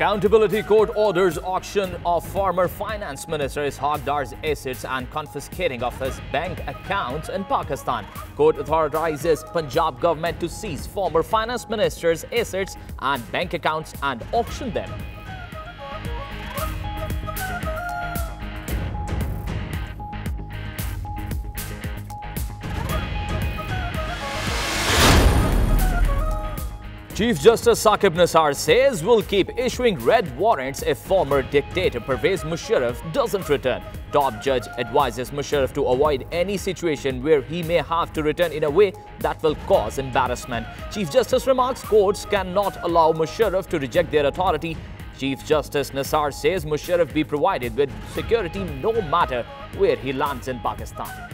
Accountability Court orders auction of former Finance Minister Ishaq Dar's assets and confiscating of his bank accounts in Pakistan. Court authorizes Punjab government to seize former Finance Minister's assets and bank accounts and auction them. Chief Justice Saqib Nisar says will keep issuing red warrants if former dictator Pervez Musharraf doesn't return. Top judge advises Musharraf to avoid any situation where he may have to return in a way that will cause embarrassment. Chief Justice remarks courts cannot allow Musharraf to reject their authority. Chief Justice Nisar says Musharraf be provided with security no matter where he lands in Pakistan.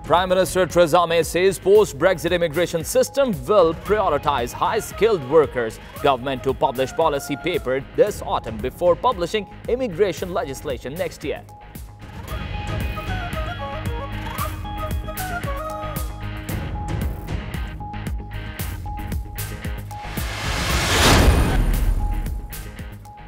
Prime Minister Theresa May says post-Brexit immigration system will prioritize high-skilled workers. Government to publish policy paper this autumn before publishing immigration legislation next year.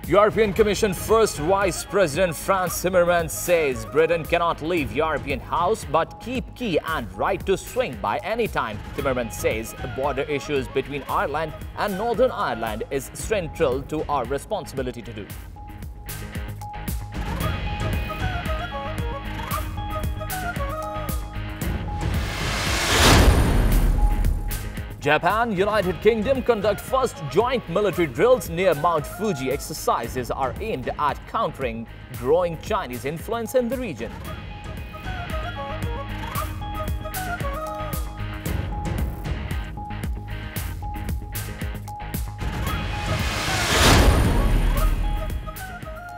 European Commission First Vice President Frans Timmermans says Britain cannot leave European house but keep key and right to swing by any time. Timmermans says border issues between Ireland and Northern Ireland is central to our responsibility to do. Japan, United Kingdom conduct first joint military drills near Mount Fuji. Exercises are aimed at countering growing Chinese influence in the region.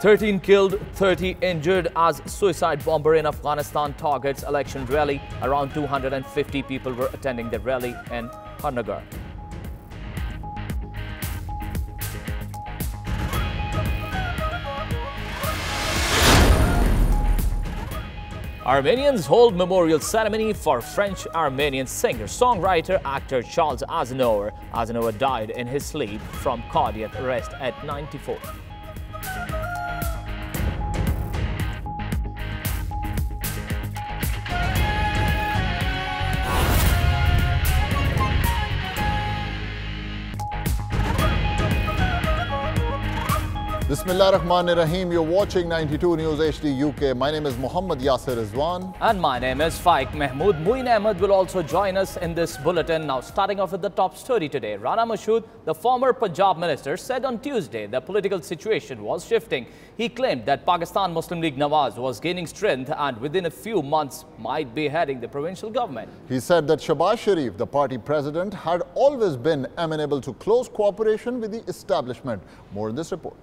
"13 killed, 30 injured as suicide bomber in Afghanistan targets election rally." Around 250 people were attending the rally in Andher. Armenians hold memorial ceremony for French-Armenian singer, songwriter, actor Charles Aznavour. Aznavour died in his sleep from cardiac arrest at 94. Bismillah Rahman Rahim. You're watching 92 News HD UK. My name is Muhammad Yasir Rizwan. And my name is Faik Mahmood. Muin Ahmed will also join us in this bulletin. Now, starting off with the top story today. Rana Mashood, the former Punjab minister, said on Tuesday the political situation was shifting. He claimed that Pakistan Muslim League Nawaz was gaining strength and within a few months might be heading the provincial government. He said that Shehbaz Sharif, the party president, had always been amenable to close cooperation with the establishment. More in this report.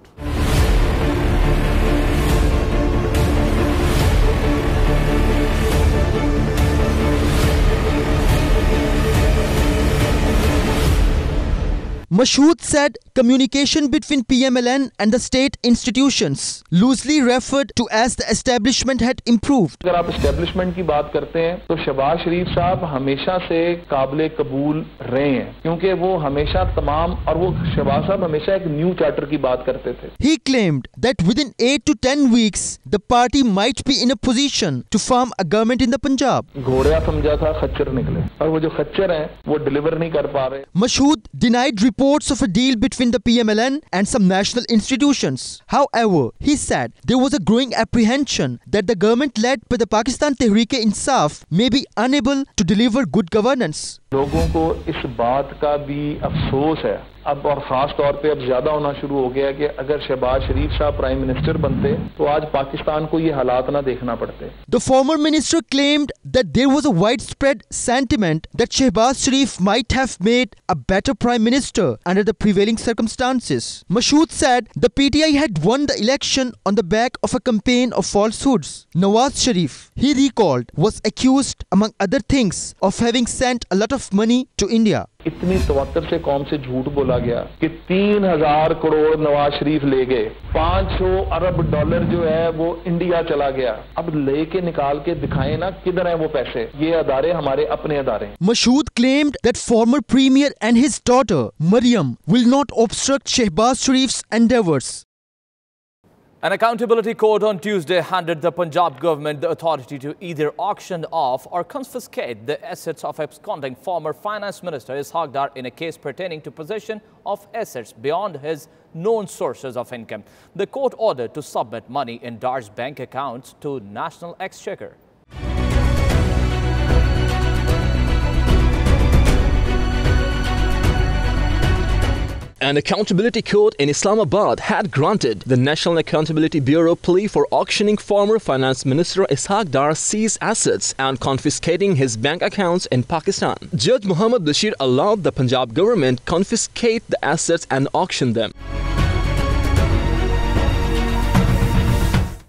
Mashood said communication between PMLN and the state institutions, loosely referred to as the establishment, had improved. अगर आप establishment की बात करते हैं तो शहबाज शरीफ साहब हमेशा से काबिल कबूल रहे हैं क्योंकि वो हमेशा तमाम और वो शहबाज साहब हमेशा एक न्यू चार्टर की बात करते थे. He claimed that within 8 to 10 weeks the party might be in a position to form a government in the Punjab. घोड़िया समझा था खच्चर निकले और वो जो खच्चर हैं वो डिलीवर नहीं कर पा रहे. Mashood denied reports of a deal between the PMLN and some national institutions. However, he said there was a growing apprehension that the government led by the Pakistan Tehreek-e-Insaf may be unable to deliver good governance. लोगों को इस बात का भी अफसोस है अब और खास तौर पे अब ज्यादा होना शुरू हो गया कि अगर शहबाज शरीफ साहब प्राइम मिनिस्टर बनते तो आज पाकिस्तान को ये हालात ना देखना पड़ते. The former minister claimed that there was a widespread sentiment that Shehbaz Sharif might have made a better prime minister under the prevailing circumstances. Mashood said the PTI had won the election on the back of a campaign of falsehoods. Nawaz Sharif, he recalled, was accused, among other things, of having sent a lot of money to India. इतनी तवत्तर से कौम से झूठ बोला गया कि 3000 करोड़ नवाज शरीफ ले गए, 500 अरब डॉलर जो है वो इंडिया चला गया। अब लेके निकाल के दिखाएं ना किधर हैं वो पैसे। ये अदारे हमारे अपने अदारे हैं। Mashood claimed that former premier and his daughter Maryam will not obstruct Shehbaz Sharif's endeavors. An accountability court on Tuesday handed the Punjab government the authority to either auction off or confiscate the assets of absconding former finance minister Ishaq Dar in a case pertaining to possession of assets beyond his known sources of income. The court ordered to submit money in Dar's bank accounts to National Exchequer. An accountability court in Islamabad had granted the National Accountability Bureau plea for auctioning former finance minister Ishaq Dar's seized assets and confiscating his bank accounts in Pakistan. Judge Muhammad Bashir allowed the Punjab government confiscate the assets and auction them.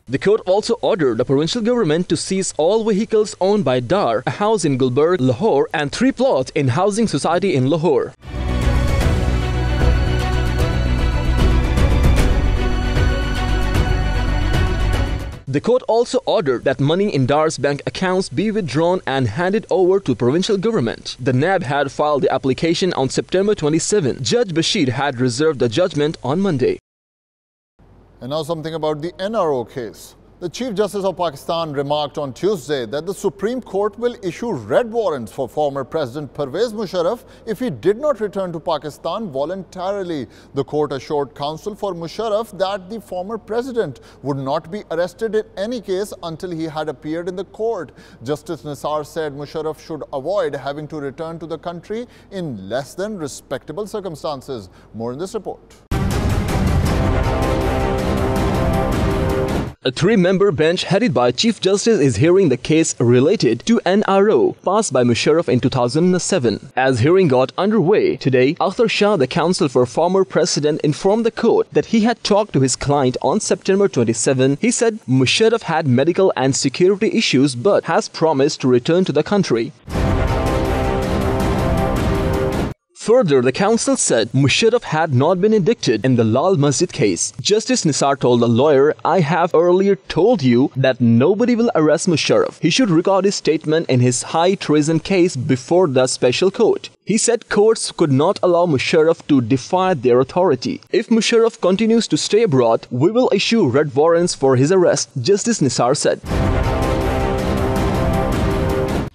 The court also ordered the provincial government to seize all vehicles owned by Dar, a house in Gulberg, Lahore, and 3 plots in Housing Society in Lahore. The court also ordered that money in Dar's bank accounts be withdrawn and handed over to provincial government. The NAB had filed the application on September 27. Judge Bashir had reserved the judgment on Monday. And now something about the NRO case. The Chief Justice of Pakistan remarked on Tuesday that the Supreme Court will issue red warrants for former President Pervez Musharraf if he did not return to Pakistan voluntarily. The court assured counsel for Musharraf that the former president would not be arrested in any case until he had appeared in the court. Justice Nisar said Musharraf should avoid having to return to the country in less than respectable circumstances. More in this report. A 3-member bench headed by Chief Justice is hearing the case related to NRO passed by Musharraf in 2007. As hearing got underway today, Akhtar Shah, the counsel for former president, informed the court that he had talked to his client on September 27. He said Musharraf had medical and security issues but has promised to return to the country. Further, the counsel said Musharraf had not been indicted in the Lal Masjid case. Justice Nisar told the lawyer, "I have earlier told you that nobody will arrest Musharraf. He should record his statement in his high treason case before the special court." He said courts could not allow Musharraf to defy their authority. If Musharraf continues to stay abroad, we will issue red warrants for his arrest, Justice Nisar said.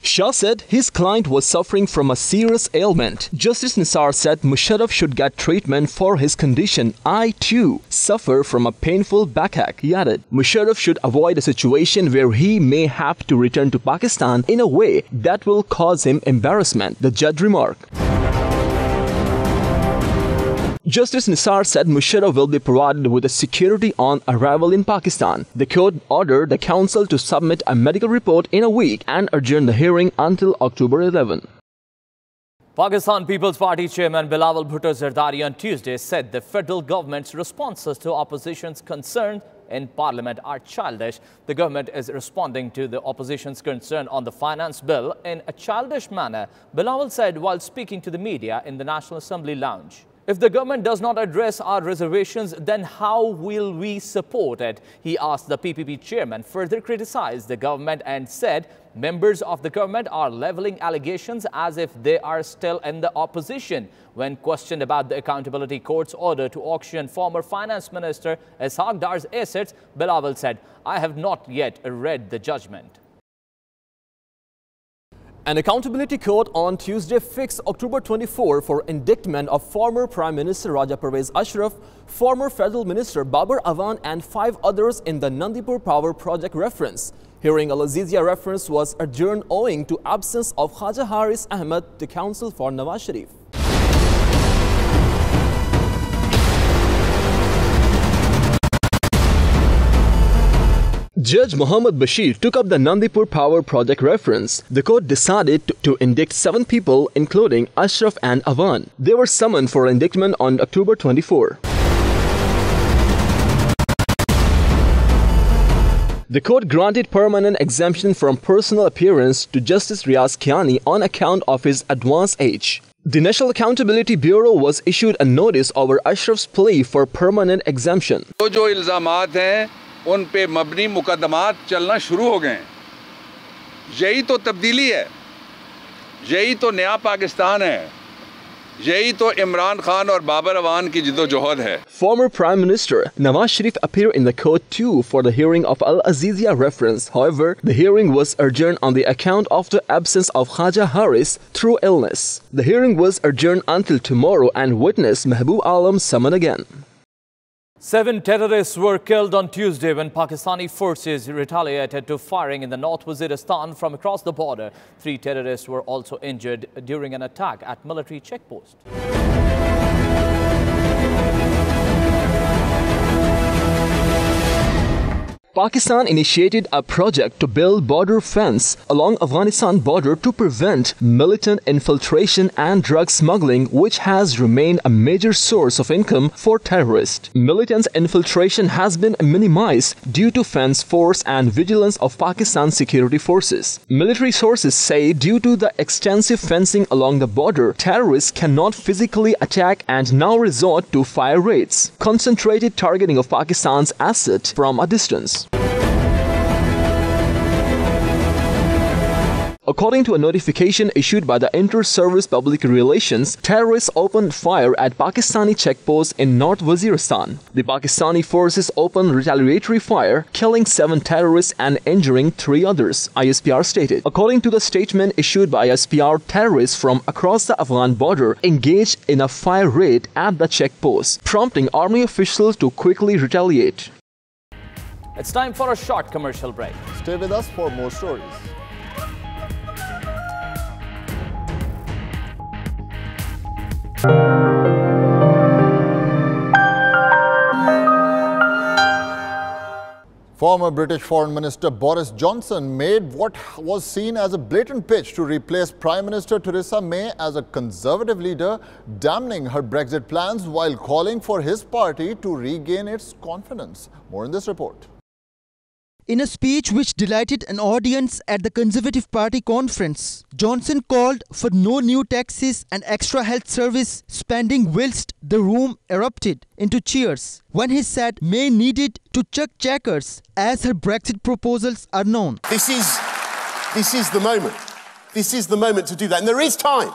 Shah said his client was suffering from a serious ailment. Justice Nisar said Musharraf should get treatment for his condition. "I too suffer from a painful backache," he added. Musharraf should avoid a situation where he may have to return to Pakistan in a way that will cause him embarrassment, the judge remarked. Justice Nisar said Musharraf will be provided with a security on arrival in Pakistan. The court ordered the counsel to submit a medical report in a week and adjourn the hearing until October 11. Pakistan People's Party Chairman Bilawal Bhutto Zardari on Tuesday said the federal government's responses to opposition's concerns in Parliament are childish. The government is responding to the opposition's concern on the finance bill in a childish manner, Bilawal said while speaking to the media in the National Assembly lounge. If the government does not address our reservations, then how will we support it? He asked the PPP chairman, further criticized the government and said members of the government are leveling allegations as if they are still in the opposition. When questioned about the accountability court's order to auction former finance minister Ishaq Dar's assets, Bilawal said, "I have not yet read the judgment." An accountability court on Tuesday fixed October 24 for indictment of former Prime Minister Raja Pervez Ashraf, former Federal Minister Babar Awan and 5 others in the Nandipur Power Project reference. Hearing Al-Azizia reference was adjourned owing to absence of Khaja Haris Ahmed, the counsel for Nawaz Sharif. Judge Muhammad Bashir took up the Nandipur Power Project reference. The court decided to indict 7 people, including Ashraf and Awan. They were summoned for indictment on October 24. The court granted permanent exemption from personal appearance to Justice Riaz Kiani on account of his advanced age. The National Accountability Bureau was issued a notice over Ashraf's plea for permanent exemption. जो इल्ज़ामात हैं उन पे मबनी मुकदमात चलना शुरू हो गए। यही तो तब्दीली है, यही तो नया पाकिस्तान है, यही तो इमरान खान और बाबर अवान की जिद्दोजहद है। Former Prime Minister Nawaz Sharif appeared in the court too for the hearing of Al Azizia reference. However, the hearing was adjourned on the account of the absence of Khaja Haris through illness. The hearing was adjourned until tomorrow and witness Mahbub Alam summoned again. 7 terrorists were killed on Tuesday when Pakistani forces retaliated to firing in the North Waziristan from across the border. 3 terrorists were also injured during an attack at military checkpost. Pakistan initiated a project to build border fence along Afghanistan border to prevent militant infiltration and drug smuggling, which has remained a major source of income for terrorists. Militant infiltration has been minimized due to fence force and vigilance of Pakistan security forces. Military sources say due to the extensive fencing along the border, terrorists cannot physically attack and now resort to fire raids, concentrated targeting of Pakistan's assets from a distance. According to a notification issued by the Inter-Service Public Relations, terrorists opened fire at Pakistani checkposts in North Waziristan. The Pakistani forces opened retaliatory fire, killing 7 terrorists and injuring 3 others, ISPR stated. According to the statement issued by ISPR, terrorists from across the Afghan border engaged in a fire raid at the checkpost, prompting army officials to quickly retaliate. It's time for a short commercial break. Stay with us for more stories. Former British Foreign Minister Boris Johnson made what was seen as a blatant pitch to replace Prime Minister Theresa May as a Conservative leader, damning her Brexit plans while calling for his party to regain its confidence. More in this report. In a speech which delighted an audience at the Conservative Party conference, Johnson called for no new taxes and extra health service spending whilst the room erupted into cheers when he said May needed to chuck checkers as her Brexit proposals are known. This is the moment. This is the moment to do that. And there is time.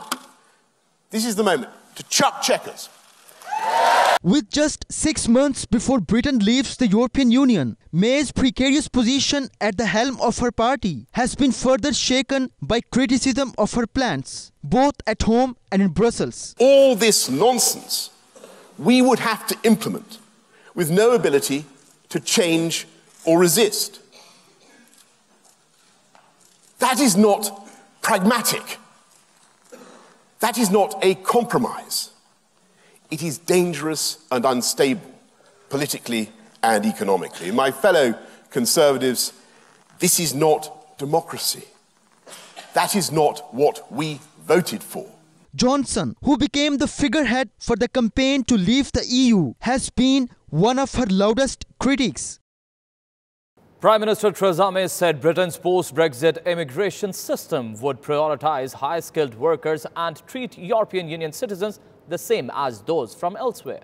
This is the moment to chuck checkers. With just 6 months before Britain leaves the European Union, May's precarious position at the helm of her party has been further shaken by criticism of her plans, both at home and in Brussels. All this nonsense we would have to implement with no ability to change or resist. That is not pragmatic. That is not a compromise. It is dangerous and unstable, politically and economically. My fellow Conservatives, this is not democracy. That is not what we voted for. Johnson, who became the figurehead for the campaign to leave the EU, has been one of her loudest critics. Prime Minister Theresa May said Britain's post-Brexit immigration system would prioritise high-skilled workers and treat European Union citizens the same as those from elsewhere.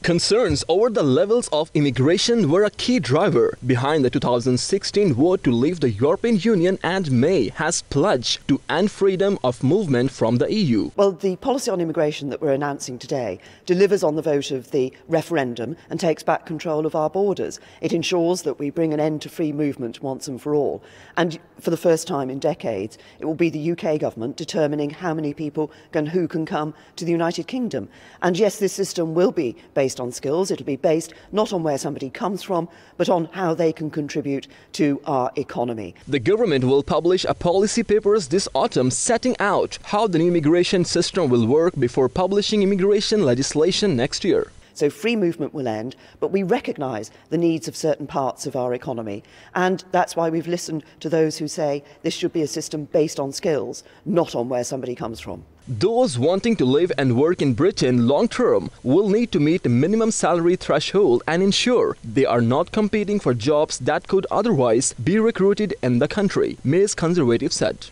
Concerns over the levels of immigration were a key driver behind the 2016 vote to leave the European Union, and May has pledged to end freedom of movement from the EU. Well, the policy on immigration that we're announcing today delivers on the vote of the referendum and takes back control of our borders. It ensures that we bring an end to free movement once and for all. And for the first time in decades, it will be the UK government determining how many people and who can come to the United Kingdom. And yes, this system will be based on skills. It'll be based not on where somebody comes from, but on how they can contribute to our economy. The government will publish a policy papers this autumn setting out how the new immigration system will work before publishing immigration legislation next year. So free movement will end, but we recognise the needs of certain parts of our economy. And that's why we've listened to those who say this should be a system based on skills, not on where somebody comes from. Those wanting to live and work in Britain long term will need to meet the minimum salary threshold and ensure they are not competing for jobs that could otherwise be recruited in the country, May's Conservative said.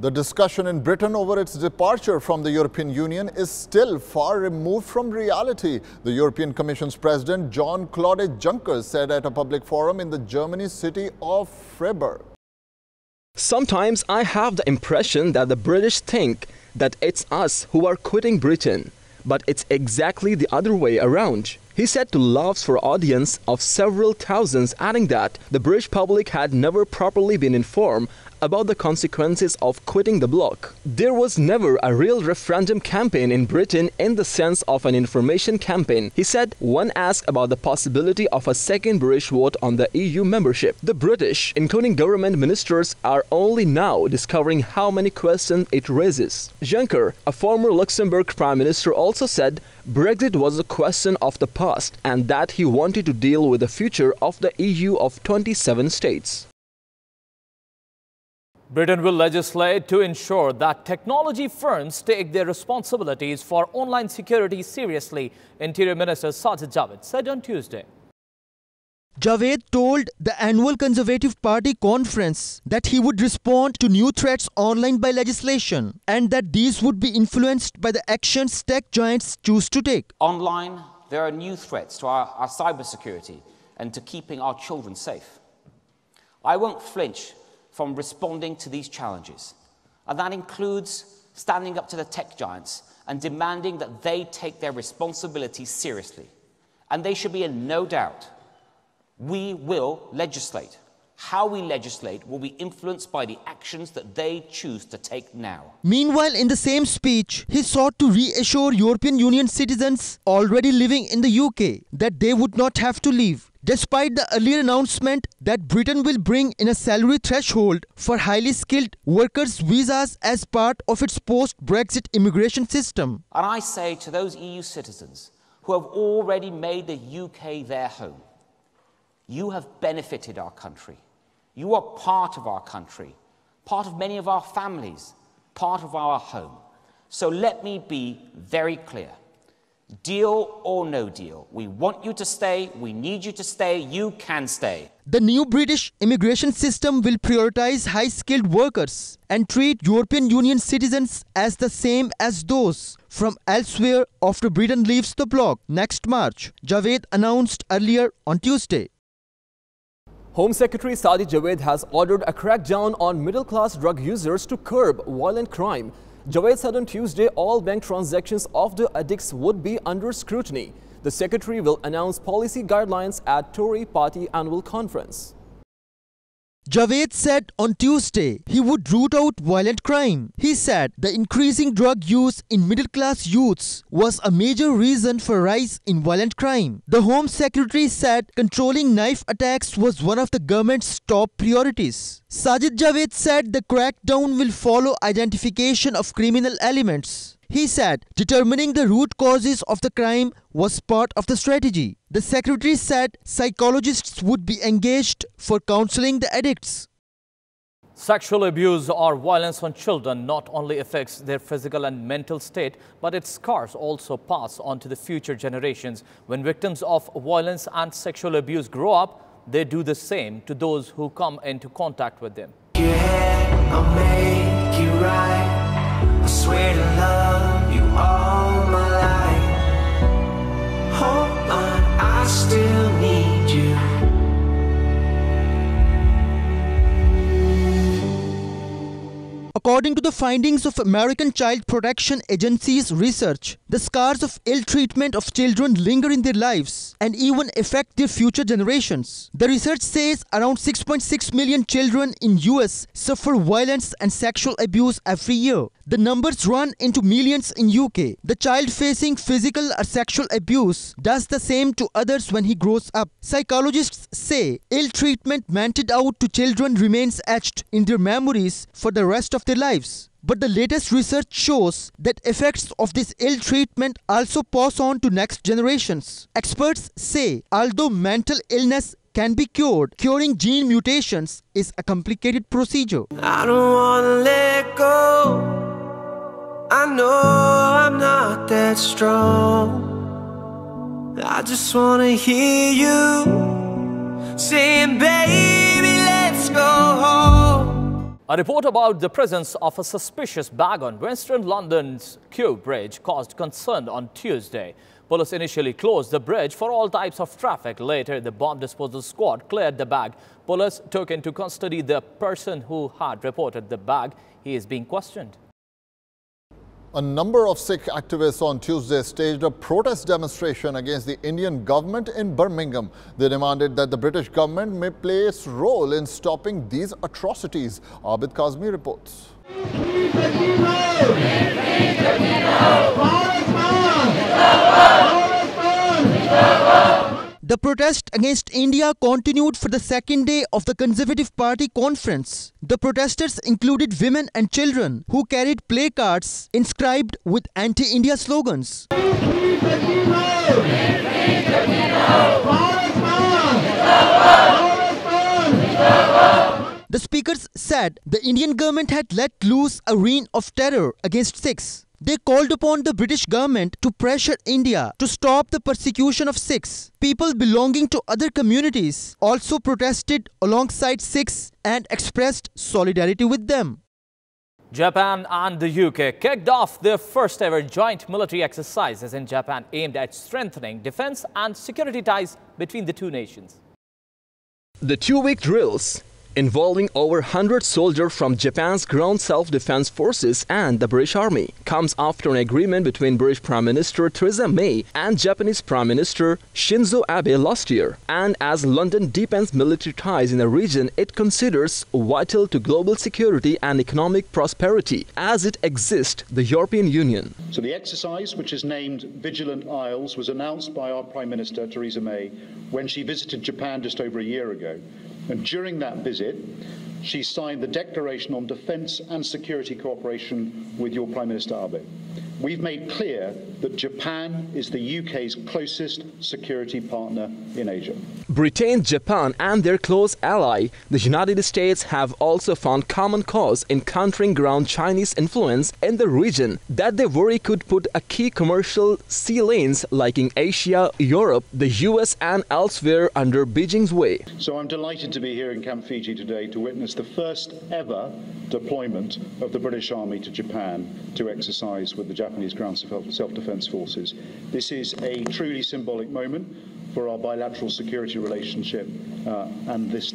The discussion in Britain over its departure from the European Union is still far removed from reality. The European Commission's President JeanClaude Juncker said at a public forum in the German city of Freiburg. Sometimes I have the impression that the British think that it's us who are quitting Britain, but it's exactly the other way around. He said to laughs for audience of several thousands, adding that the British public had never properly been informed about the consequences of quitting the bloc. There was never a real referendum campaign in Britain in the sense of an information campaign. He said when asked about the possibility of a second British vote on the EU membership. The British, including government ministers, are only now discovering how many questions it raises. Juncker, a former Luxembourg Prime Minister, also said Brexit was a question of the past and that he wanted to deal with the future of the EU of 27 states. Britain will legislate to ensure that technology firms take their responsibilities for online security seriously, Interior Minister Sajid Javid said on Tuesday. Javed told the annual Conservative Party conference that he would respond to new threats online by legislation and that these would be influenced by the actions tech giants choose to take. Online, there are new threats to our cybersecurity and to keeping our children safe. I won't flinch from responding to these challenges, and that includes standing up to the tech giants and demanding that they take their responsibilities seriously. And they should be in no doubt. We will legislate. How we legislate will be influenced by the actions that they choose to take now. Meanwhile, in the same speech, he sought to reassure European Union citizens already living in the UK that they would not have to leave, despite the earlier announcement that Britain will bring in a salary threshold for highly skilled workers' visas as part of its post-Brexit immigration system. And I say to those EU citizens who have already made the UK their home, you have benefited our country. You are part of our country, part of many of our families, part of our home. So let me be very clear. Deal or no deal, we want you to stay, we need you to stay, you can stay. The new British immigration system will prioritize high-skilled workers and treat European Union citizens as the same as those from elsewhere after Britain leaves the bloc next March, Javed announced earlier on Tuesday. Home Secretary Sajid Javid has ordered a crackdown on middle-class drug users to curb violent crime. Javid said on Tuesday all bank transactions of the addicts would be under scrutiny. The Secretary will announce policy guidelines at Tory party annual conference. Javed said on Tuesday he would root out violent crime. He said the increasing drug use in middle-class youths was a major reason for rise in violent crime. The Home Secretary said controlling knife attacks was one of the government's top priorities. Sajid Javid said the crackdown will follow identification of criminal elements. He said determining the root causes of the crime was part of the strategy. The Secretary said psychologists would be engaged for counseling the addicts. Sexual abuse or violence on children not only affects their physical and mental state, but its scars also pass on to the future generations. When victims of violence and sexual abuse grow up, they do the same to those who come into contact with them. I'll make you right. I swear to love you all my life. Hold on, I still need you. According to the findings of American Child Protection Agency's research, the scars of ill treatment of children linger in their lives and even affect their future generations. The research says around 6.6 million children in US suffer violence and sexual abuse every year. The numbers run into millions in UK. The child facing physical or sexual abuse does the same to others when he grows up. Psychologists say ill treatment meted out to children remains etched in their memories for the rest of their lives. But the latest research shows that effects of this ill treatment also pass on to next generations. Experts say although mental illness can be cured, curing gene mutations is a complicated procedure. I don't wanna let go. I know I'm not that strong. I just wanna hear you saying, baby, let's go home. A report about the presence of a suspicious bag on Western London's Kew Bridge caused concern on Tuesday. Police initially closed the bridge for all types of traffic. Later, the bomb disposal squad cleared the bag. Police took into custody the person who had reported the bag. He is being questioned. A number of Sikh activists on Tuesday staged a protest demonstration against the Indian government in Birmingham. They demanded that the British government may play its role in stopping these atrocities. Abid Kazmi reports. The protest against India continued for the second day of the Conservative Party conference. The protesters included women and children who carried placards inscribed with anti-India slogans. The speakers said the Indian government had let loose a reign of terror against Sikhs. They called upon the British government to pressure India to stop the persecution of Sikhs. People belonging to other communities also protested alongside Sikhs and expressed solidarity with them. Japan and the UK kicked off their first ever joint military exercises in Japan aimed at strengthening defense and security ties between the two nations. The two-week drills, involving over 100 soldiers from Japan's ground self-defense forces and the British Army, comes after an agreement between British Prime Minister Theresa May and Japanese Prime Minister Shinzo Abe last year. And as London deepens military ties in the region, it considers vital to global security and economic prosperity as it exists the European Union. So the exercise, which is named Vigilant Isles, was announced by our Prime Minister Theresa May when she visited Japan just over a year ago. And during that visit, she signed the Declaration on Defence and Security Cooperation with your Prime Minister Abe. We've made clear that Japan is the UK's closest security partner in Asia. Britain, Japan and their close ally, the United States, have also found common cause in countering ground Chinese influence in the region that they worry could put a key commercial sea lanes like in Asia, Europe, the US and elsewhere under Beijing's way. So I'm delighted to be here in Camp Fiji today to witness the first ever deployment of the British Army to Japan to exercise with the Japanese ground self-defense forces. This is a truly symbolic moment for our bilateral security relationship, and this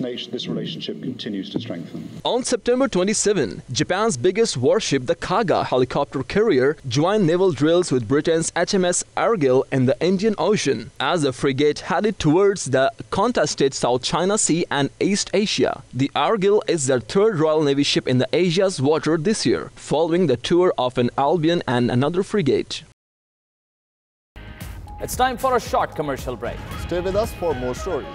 relationship continues to strengthen. On September 27, Japan's biggest warship, the Kaga helicopter carrier, joined naval drills with Britain's HMS Argyll in the Indian Ocean as the frigate headed towards the contested South China Sea and East Asia. The Argyll is the third Royal Navy ship in the Asia's water this year, following the tour of an Albion and another frigate. It's time for a short commercial break. Stay with us for more stories.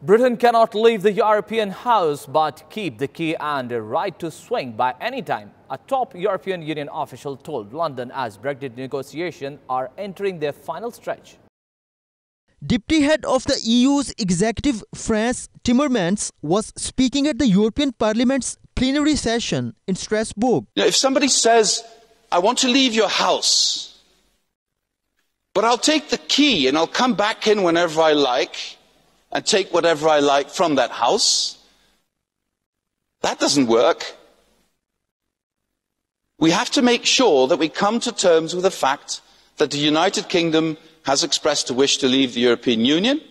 Britain cannot leave the European house but keep the key and a right to swing by any time, a top European Union official told London as Brexit negotiations are entering their final stretch. Deputy head of the EU's executive, Frans Timmermans, was speaking at the European Parliament's plenary session in Strasbourg. If somebody says, I want to leave your house, but I'll take the key and I'll come back in whenever I like, and take whatever I like from that house, that doesn't work. We have to make sure that we come to terms with the fact that the United Kingdom has expressed a wish to leave the European Union,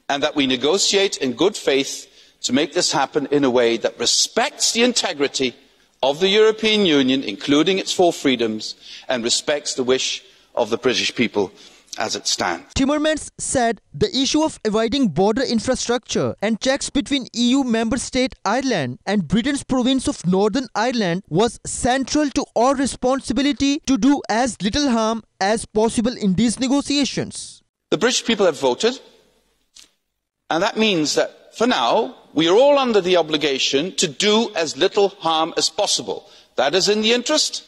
and that we negotiate in good faith to make this happen in a way that respects the integrity of the European Union, including its four freedoms, and respects the wish of the British people as it stands. Timmermans said the issue of avoiding border infrastructure and checks between EU member state Ireland and Britain's province of Northern Ireland was central to our responsibility to do as little harm as possible in these negotiations. The British people have voted, and that means that for now we are all under the obligation to do as little harm as possible. That is in the interest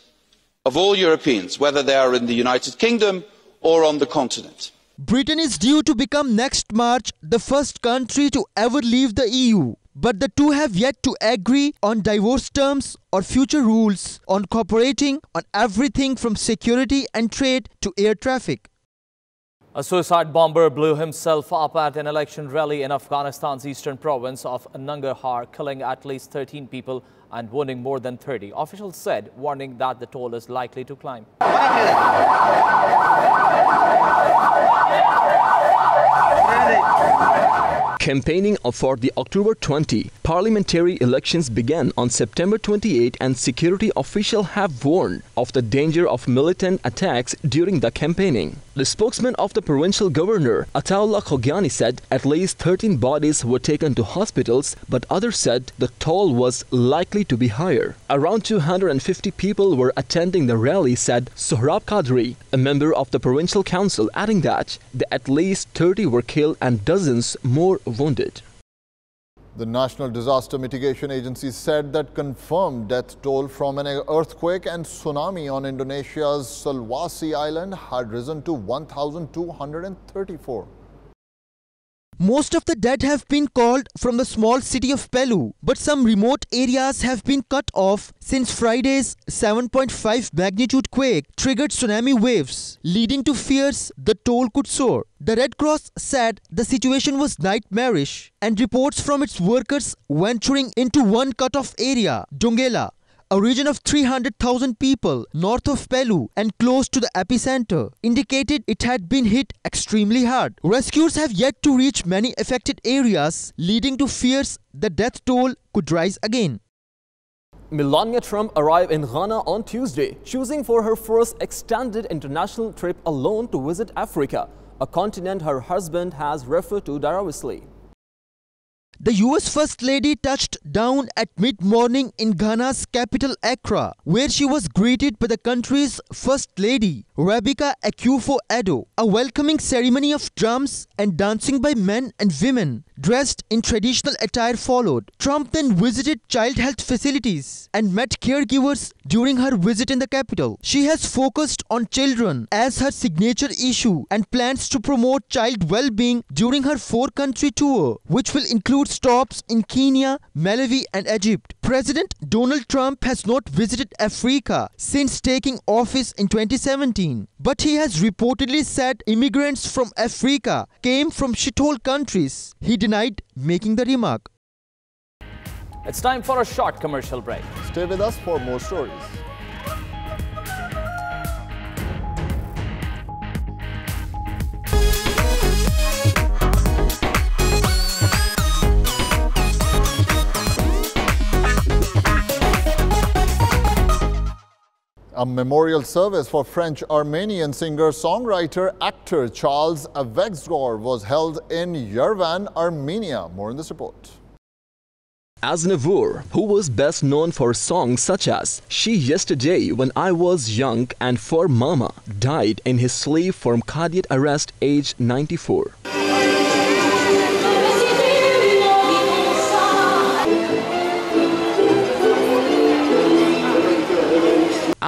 of all Europeans, whether they are in the United Kingdom or on the continent. Britain is due to become next March the first country to ever leave the EU. but the two have yet to agree on divorce terms or future rules on cooperating on everything from security and trade to air traffic. A suicide bomber blew himself up at an election rally in Afghanistan's eastern province of Nangarhar, killing at least 13 people and wounding more than 30. Officials said, warning that the toll is likely to climb. Campaigning for the October 20 parliamentary elections began on September 28 and security officials have warned of the danger of militant attacks during the campaigning. The spokesman of the provincial governor, Ataullah Khogiani, said at least 13 bodies were taken to hospitals, but others said the toll was likely to be higher. Around 250 people were attending the rally, said Sohrab Qadri, a member of the provincial council, adding that at least 30 were killed and dozens more wounded. The National Disaster Mitigation Agency said that confirmed death toll from an earthquake and tsunami on Indonesia's Sulawesi Island had risen to 1,234. Most of the dead have been called from the small city of Palu, but some remote areas have been cut off since Friday's 7.5 magnitude quake triggered tsunami waves, leading to fears the toll could soar. The Red Cross said the situation was nightmarish, and reports from its workers venturing into one cut-off area, Donggala, a region of 300,000 people north of Palu and close to the epicenter, indicated it had been hit extremely hard. Rescuers have yet to reach many affected areas, leading to fears the death toll could rise again. Melania Trump arrived in Ghana on Tuesday, choosing for her first extended international trip alone to visit Africa, a continent her husband has referred to derisively. The US First Lady touched down at mid-morning in Ghana's capital Accra, where she was greeted by the country's First Lady, Rebecca Akufo-Addo. A welcoming ceremony of drums and dancing by men and women dressed in traditional attire followed. Trump then visited child health facilities and met caregivers during her visit in the capital. She has focused on children as her signature issue and plans to promote child well-being during her four-country tour, which will include stops in Kenya, Malawi and Egypt. President Donald Trump has not visited Africa since taking office in 2017, but he has reportedly said immigrants from Africa came from shithole countries. He denied making the remark. It's time for a short commercial break. Stay with us for more stories. A memorial service for French-Armenian singer-songwriter actor Charles Avegsgor was held in Yerevan, Armenia. More in this report. Aznavour, who was best known for songs such as She Yesterday, When I Was Young and For Mama, died in his sleep from cardiac arrest aged 94.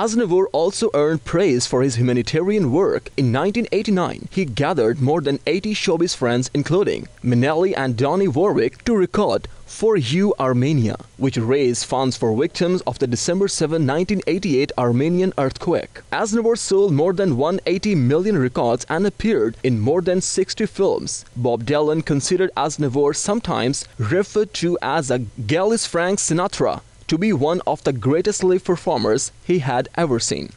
Aznavour also earned praise for his humanitarian work. In 1989, he gathered more than 80 showbiz friends, including Minelli and Donny Warwick, to record For You Armenia, which raised funds for victims of the December 7, 1988 Armenian earthquake. Aznavour sold more than 180 million records and appeared in more than 60 films. Bob Dylan considered Aznavour, sometimes referred to as a Gillis Frank Sinatra, to be one of the greatest live performers he had ever seen.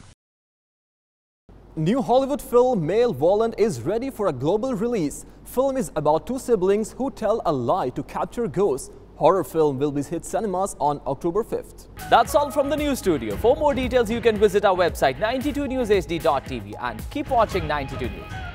New Hollywood film Malevolent is ready for a global release. Film is about two siblings who tell a lie to capture ghosts. Horror film will be hit cinemas on October 5th. That's all from the news studio. For more details, you can visit our website 92NewsHDUK.tv and keep watching 92 News.